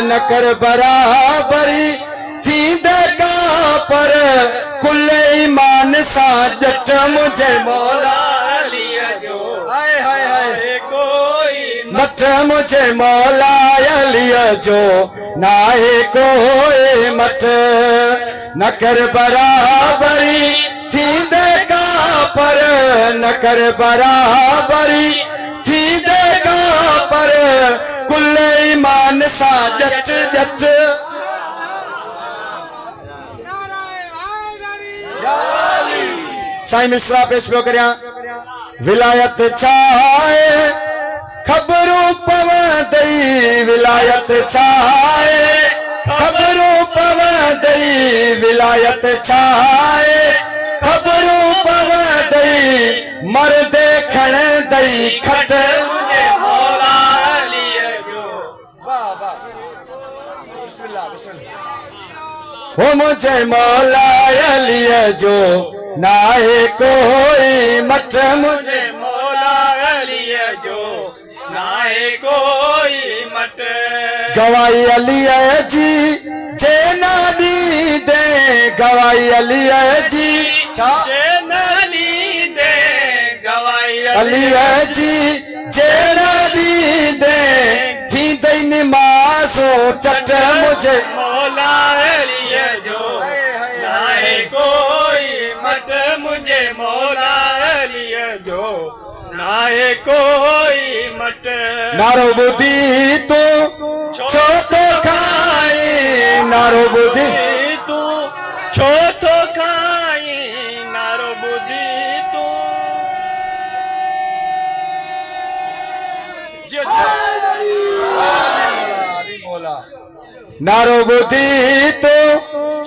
न कर बराबरी थींदे का पर कुल ईमान सा जट मुझे मौला हाय हाय हाय कोई मत मुझे मौला अलिया जो नाहे कोई मत न कर बराबरी थींदे का पर न कर बराबरी थींदे का पर कुल ईमान सा जट जट साईं मिश्रा पेश पियो करियां विलायत छाए खबरूं पवंदई विलायत छाए खबरूं पवंदई विलायत छाए खबरूं पवंदई मर्द खणंदई खट मुझे मौला अलिया जो वाह वाह बिस्मिल्लाह बिस्मिल्लाह हो मुझे मौला अलिया जो नाहे कोई मत मुझे मौला अलिया जो नाहे कोई मट गवाई अलिया जी जे नादी दे गवाई अलिया जी जे नादी दे गवाई अलिया जी जे नादी दे थी दई नमाज़ो चट मुझे मौला अलिया जो नाहे कोई मट मुझे मौला अलिया जो नाहे कोई मट नारो बुद्धि तो छो तो खाए नारो बुद्धि तू छो तो खाई नारो बुद्धि तू नारो बुद्धि तो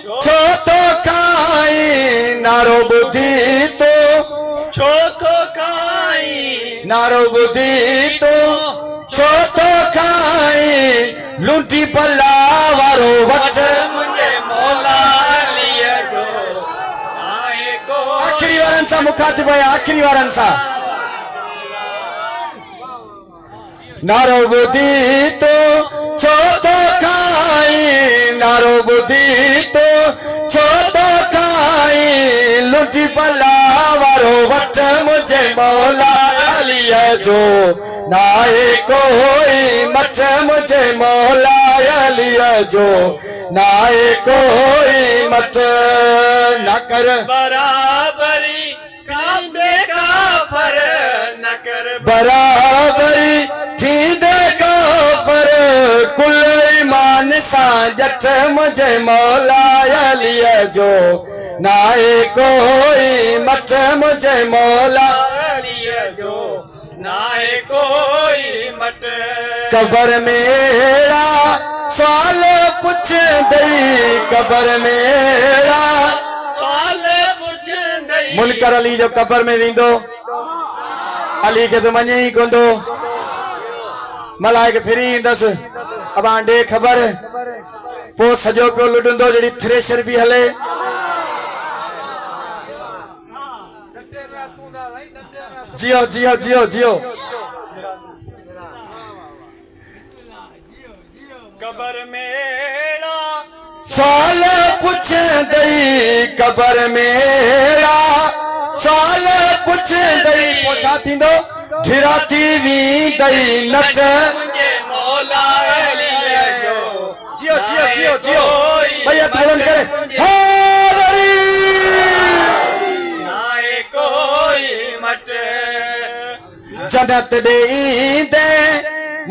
छो तो खाई नारो बुद्धि तो छो तो खाई नारो बुद्धि तो छो तो खाई लूटी पल्ला वारो वट मुझे मौला अलिया जो नाहे को आखिरी वारन सा मुखातिब है आखिरी वारन सा नारो बुद्धि तो छो तो खाई नारो बुद्धि तो छो तो खाई लुटी पल्ला वारो वट मुझे मौला अलिया जो नाहे कोई मट मुझे मौला अलिया जो नाहे कोई मट न कर बराबरी कांदे का फर न कर बराबरी थींदे का पर कुल ईमान सा जट मुझे मौला अलिया जो नाहे कोई मट मुझे मौला अलिया जो नाहे कोई मट कबर मेरा सवाल पुछ दई कबर मेरा साल पुछ दई मुनकर अली जो कबर में वेंदो अली के तो मञे ई कोंदो मलाइक फिरी ईंदसि अब आंडे खबर पो सजो पियो लुडंदो जड़ी थ्रेशर भी हले जियो जियो जियो जियो कबर मेरा सवाल पुछ दई कबर मेरा सवाल पुछ दई पोछा थींदो ढिरा थी वी दई नट मुझे मौला अलिया जो जियो जियो जियो जियो भैया बुलंद करे नाहे कोई मट जन्नत देई दे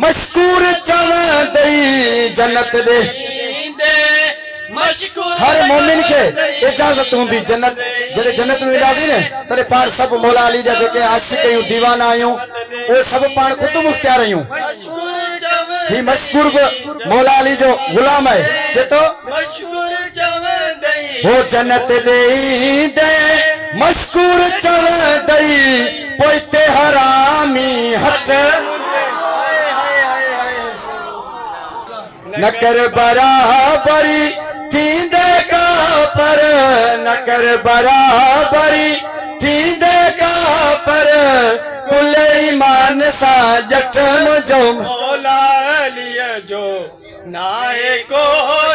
मशकूर चवंदई जन्नत दे मशकूर हर मोमिन के इजाजत होंदी जन्नत जॾहिं जन्नत में वेंदासीं न तॾहिं पाण सभु मौला अली जा जेके आशिक़ आहियूं दीवाना आहियूं उहे सभु पाण ख़ुदि मुख़्तियार आहियूं ही मशकूर बि मौला अली जो ग़ुलाम आहे चए थो हो जन्नत ॾेई दे मशकूर चवंदई पोइ हिते हरामी हट न कर बराबरी थींदे का पर न कर बराबरी थींदे का पर कुल ईमान सा जट मुझो मौला अली जो नाए कोई